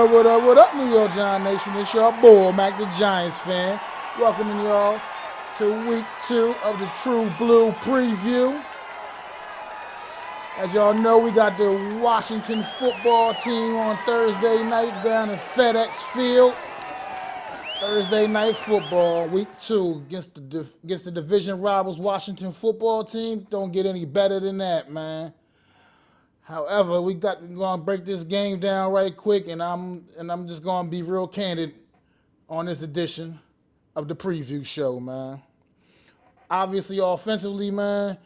What up, New York Giant Nation? It's your boy, Mac the Giants fan. Welcoming y'all to week 2 of the True Blue Preview. As y'all know, we got the Washington football team on Thursday night down at FedEx Field. Thursday night football, week 2 against the division rivals Washington football team. Don't get any better than that, man. However, we're gonna break this game down right quick, and I'm just gonna be real candid on this edition of the preview show, man. Obviously, offensively, man,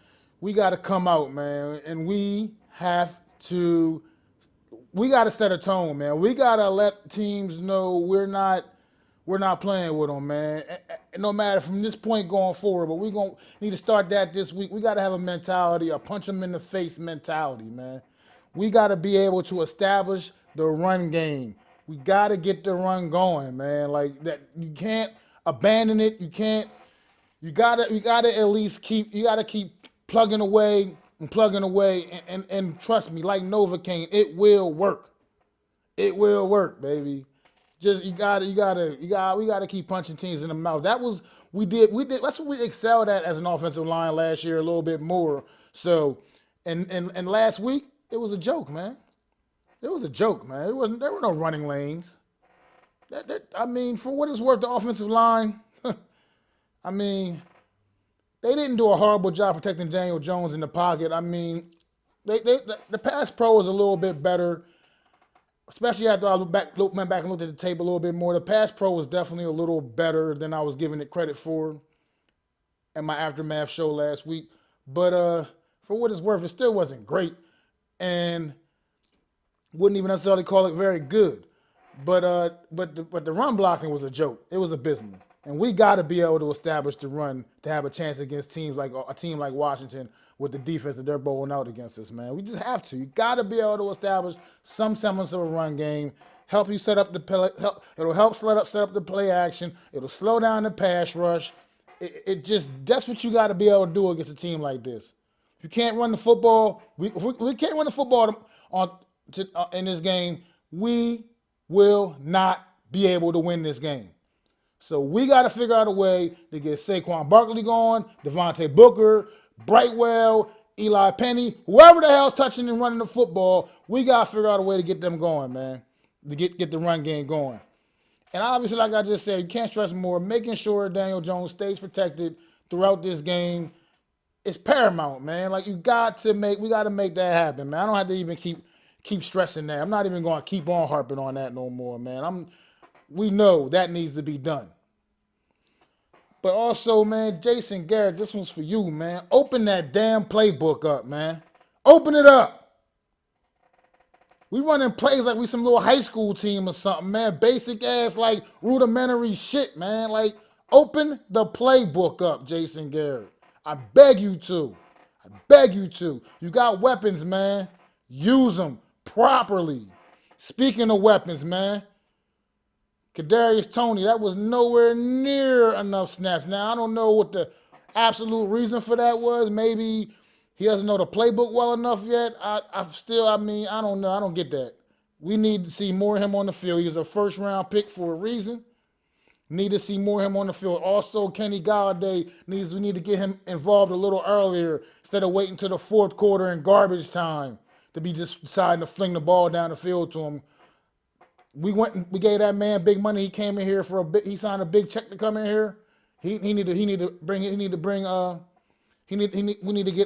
we gotta come out, man, and we gotta set a tone, man. We gotta let teams know we're not playing with them, man. No matter from this point going forward, but we're gonna need to start that this week. We gotta have a mentality, a punch them in the face mentality, man. We gotta be able to establish the run game. We gotta get the run going, man. Like that, you can't abandon it. You gotta at least keep plugging away and trust me, like Novocaine, it will work. It will work, baby. Just we gotta keep punching teams in the mouth. We did that's what we excelled at as an offensive line last year a little bit more. So and last week it was a joke, man. It was a joke, man. There were no running lanes. I mean, for what it's worth, the offensive line, I mean, they didn't do a horrible job protecting Daniel Jones in the pocket. I mean, the pass pro is a little bit better. Especially after I went back and looked at the tape a little bit more, the pass pro was definitely a little better than I was giving it credit for in my aftermath show last week. But for what it's worth, it still wasn't great, and wouldn't even necessarily call it very good. But the run blocking was a joke. It was abysmal, and we got to be able to establish the run to have a chance against teams like a team like Washington with the defense that they're bowling out against us, man. We just have to. You got to be able to establish some semblance of a run game. Help you set up the play. It'll help set up the play action. It'll slow down the pass rush. That's what you got to be able to do against a team like this. If you can't run the football, we can't run the football in this game. We will not be able to win this game. So we got to figure out a way to get Saquon Barkley going, Devontae Booker, Brightwell, Eli Penny, whoever the hell's touching and running the football, we got to figure out a way to get them going, man, to get the run game going. And obviously, like I just said, you can't stress more, making sure Daniel Jones stays protected throughout this game is paramount, man. Like, we got to make that happen, man. I don't have to even keep stressing that. I'm not even going to keep on harping on that no more, man. We know that needs to be done. But also, man, Jason Garrett, this one's for you, man. Open that damn playbook up, man. Open it up. We running plays like we some little high school team or something, man. Basic ass, like, rudimentary shit, man. Like, open the playbook up, Jason Garrett. I beg you to. You got weapons, man. Use them properly. Speaking of weapons, man, Kadarius Toney, that was nowhere near enough snaps. Now, I don't know what the absolute reason for that was. Maybe he doesn't know the playbook well enough yet. I don't know. I don't get that. We need to see more of him on the field. He was a first-round pick for a reason. Need to see more of him on the field. Also, Kenny Galladay, we need to get him involved a little earlier instead of waiting till the fourth quarter in garbage time to be just deciding to fling the ball down the field to him. We gave that man big money. He came in here for a bit. He signed a big check to come in here. We need to get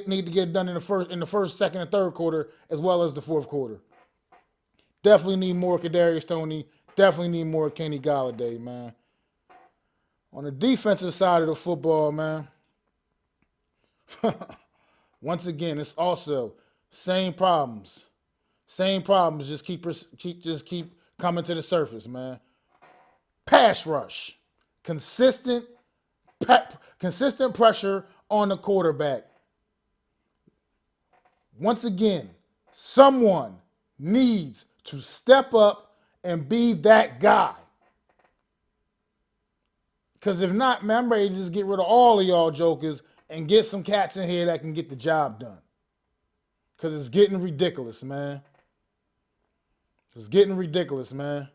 it done in the first, second, and third quarter as well as the fourth quarter. Definitely need more Kadarius Toney. Definitely need more Kenny Galladay, man. On the defensive side of the football, man. Once again, it's also same problems. Just keep coming to the surface, man. Pass rush. Consistent pressure on the quarterback. Once again, someone needs to step up and be that guy. Because if not, man, I'm ready to just get rid of all of y'all jokers and get some cats in here that can get the job done. Because it's getting ridiculous, man. It's getting ridiculous, man.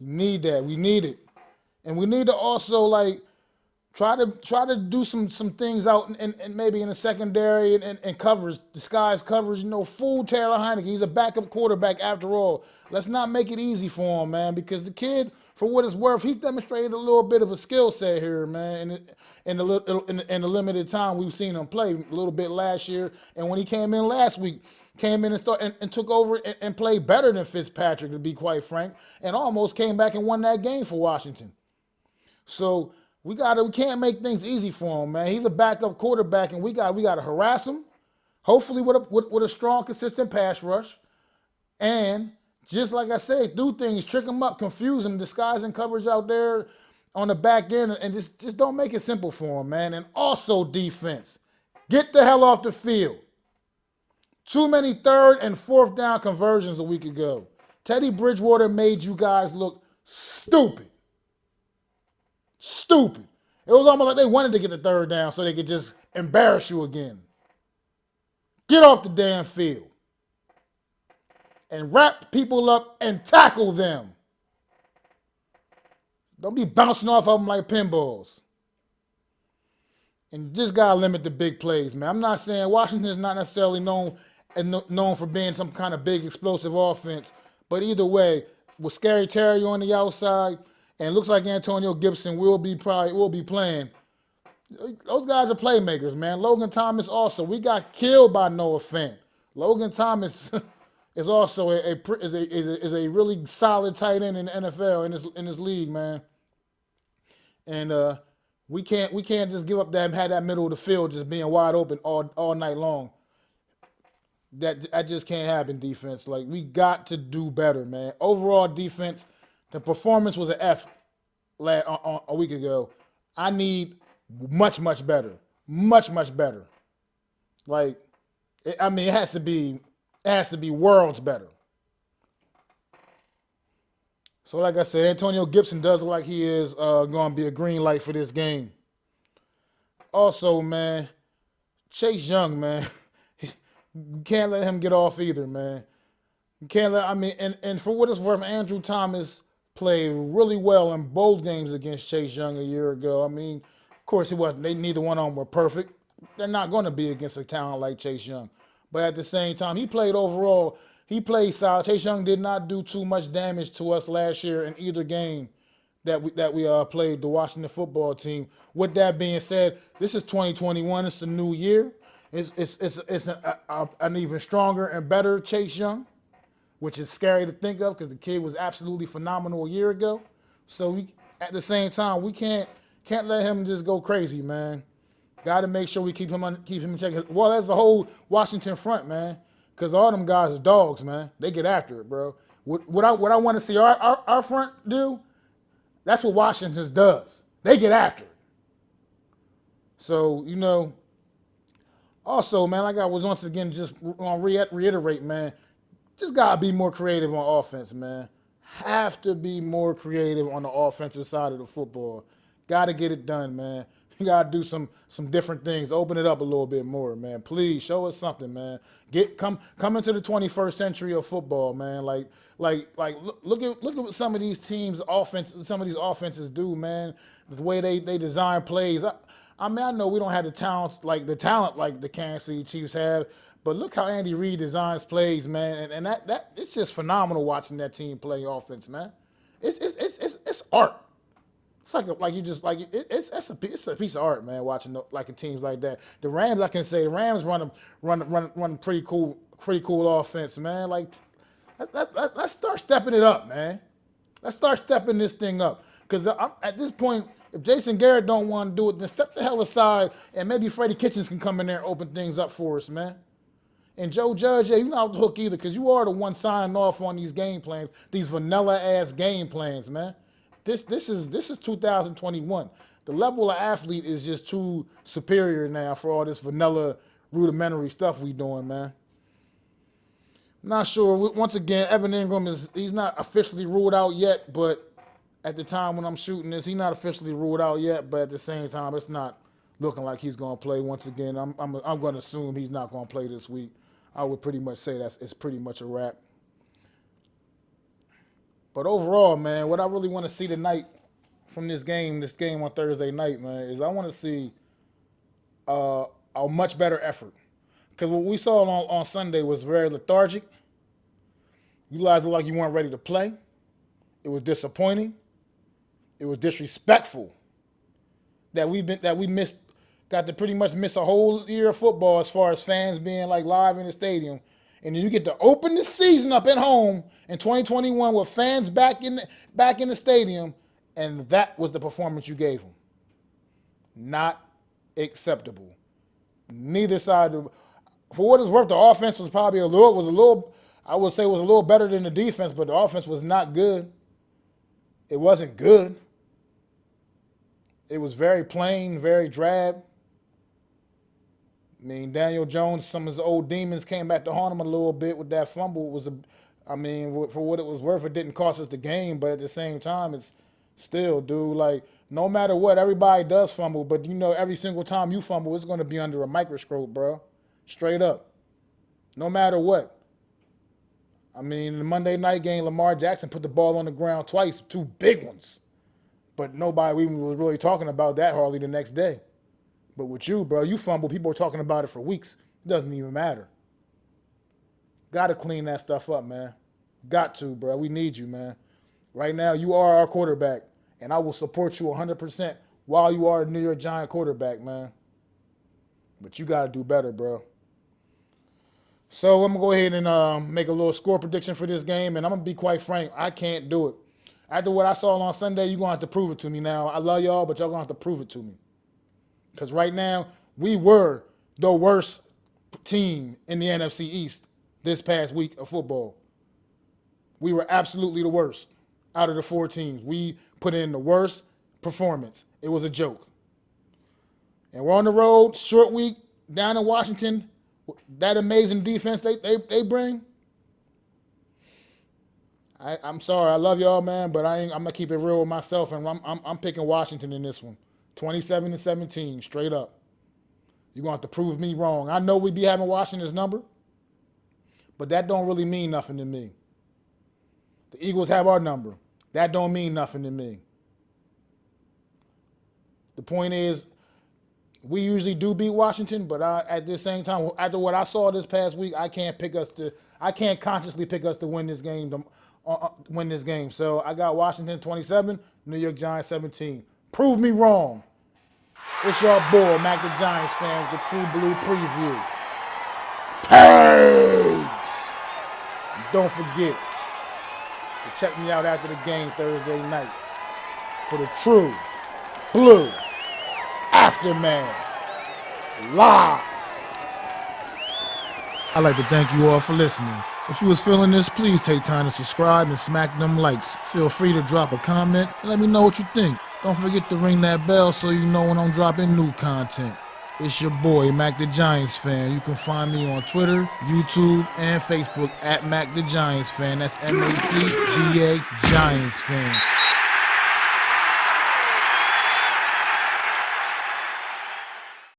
You need that. We need it. And we need to also like try to do some things out and maybe in the secondary and covers, disguise covers. Fool Taylor Heineke. He's a backup quarterback after all. Let's not make it easy for him, man, because the kid, for what it's worth, he's demonstrated a little bit of a skill set here, man. In the limited time we've seen him play, a little bit last year, and when he came in last week, came in and took over and played better than Fitzpatrick, to be quite frank, and almost came back and won that game for Washington. So we can't make things easy for him, man. He's a backup quarterback, and we gotta harass him. Hopefully with a strong, consistent pass rush, and just like I said, do things, trick him up, confuse him, disguising coverage out there on the back end, and just don't make it simple for him, man. And also defense, get the hell off the field. Too many third and fourth down conversions a week ago. Teddy Bridgewater made you guys look stupid. Stupid. It was almost like they wanted to get the third down so they could just embarrass you again. Get off the damn field and wrap people up and tackle them. Don't be bouncing off of them like pinballs. And you just gotta limit the big plays, man. I'm not saying Washington is not necessarily known for being some kind of big explosive offense, but either way, with Scary Terry on the outside, and it looks like Antonio Gibson will be playing. Those guys are playmakers, man. Logan Thomas also. We got killed by Noah Fant. Logan Thomas is also a really solid tight end in the NFL in this league, man. And we can't just give up that had that middle of the field just being wide open all night long. That just can't happen, defense. Like, we got to do better, man. Overall defense, the performance was an F a week ago. I need much better. Much better. Like, it has to be worlds better. So like I said, Antonio Gibson does look like he is going to be a green light for this game. Also, man, Chase Young, man, you can't let him get off either, man. You can't let, and for what it's worth, Andrew Thomas played really well in both games against Chase Young a year ago. Of course, neither one of them were perfect. They're not going to be against a talent like Chase Young. But at the same time, he played solid. Chase Young did not do too much damage to us last year in either game that we played the Washington football team. With that being said, this is 2021. It's a new year. It's an even stronger and better Chase Young, which is scary to think of because the kid was absolutely phenomenal a year ago. So at the same time, we can't let him just go crazy, man. Got to make sure we keep him in check. Well, that's the whole Washington front, man. Because all them guys are dogs, man. They get after it, bro. What I want to see our front do, that's what Washington does. They get after it. So, also, man, like I was once again just going to reiterate, man, just got to be more creative on offense, man. Have to be more creative on the offensive side of the football. Got to get it done, man. You got to do some different things. Open it up a little bit more, man. Please show us something, man. Come into the 21st century of football, man. Like look at what some of these offenses do, man. The way they design plays. I know we don't have the talent like the Kansas City Chiefs have, but look how Andy Reid designs plays, man. And that it's just phenomenal watching that team play offense, man. It's art. It's it's a piece of art, man. Watching teams like that. The Rams, I can say, the Rams run pretty cool offense, man. Like, let's start stepping it up, man. Let's start stepping this thing up. Because at this point, if Jason Garrett don't want to do it, then step the hell aside, and maybe Freddie Kitchens can come in there and open things up for us, man. And Joe Judge, you're not off the hook either, because you are the one signing off on these game plans, these vanilla ass game plans, man. This is 2021. The level of athlete is just too superior now for all this vanilla rudimentary stuff we doing, man. Not sure. Once again, Evan Ingram he's not officially ruled out yet, but at the time when I'm shooting this, he's not officially ruled out yet, but at the same time, it's not looking like he's going to play once again. I'm going to assume he's not going to play this week. I would pretty much say it's pretty much a wrap. But overall, man, what I really want to see tonight from this game on Thursday night, man, is I want to see a much better effort. Because what we saw on Sunday was very lethargic. You guys looked like you weren't ready to play. It was disappointing. It was disrespectful that got to pretty much miss a whole year of football as far as fans being like live in the stadium. And then you get to open the season up at home in 2021 with fans back in the stadium, and that was the performance you gave them. Not acceptable. Neither side. For what it's worth, the offense was probably a little. I would say was a little better than the defense, but the offense was not good. It wasn't good. It was very plain, very drab. I mean, Daniel Jones, some of his old demons came back to haunt him a little bit with that fumble. For what it was worth, it didn't cost us the game, but at the same time, it's still, dude, like, no matter what, everybody does fumble, but you know every single time you fumble, it's going to be under a microscope, bro. Straight up. No matter what. I mean, in the Monday night game, Lamar Jackson put the ball on the ground twice, 2 big ones. But nobody even was really talking about that hardly the next day. But with you, bro, you fumble, people are talking about it for weeks. It doesn't even matter. Got to clean that stuff up, man. Got to, bro. We need you, man. Right now, you are our quarterback, and I will support you 100% while you are a New York Giant quarterback, man. But you got to do better, bro. So I'm going to go ahead and make a little score prediction for this game, and I'm going to be quite frank. I can't do it. After what I saw on Sunday, you're going to have to prove it to me now. I love y'all, but y'all going to have to prove it to me. Because right now, we were the worst team in the NFC East this past week of football. We were absolutely the worst out of the 4 teams. We put in the worst performance. It was a joke. And we're on the road, short week, down in Washington. That amazing defense they bring. I'm sorry, I love y'all, man, but I'm gonna keep it real with myself, and I'm picking Washington in this one, 27-17, straight up. You're gonna have to prove me wrong. I know we be having Washington's number, but that don't really mean nothing to me. The Eagles have our number. That don't mean nothing to me. The point is, we usually do beat Washington, but at the same time, after what I saw this past week, I can't consciously pick us to win this game. So I got Washington 27, New York Giants 17. Prove me wrong. It's your boy, Mac the Giants fan, with the True Blue Preview. Peace! And don't forget to check me out after the game Thursday night for the True Blue Aftermath live. I'd like to thank you all for listening. If you was feeling this, please take time to subscribe and smack them likes. Feel free to drop a comment and let me know what you think. Don't forget to ring that bell so you know when I'm dropping new content. It's your boy, Mac the Giants fan. You can find me on Twitter, YouTube, and Facebook at Mac the Giants fan. That's MACDA Giants fan.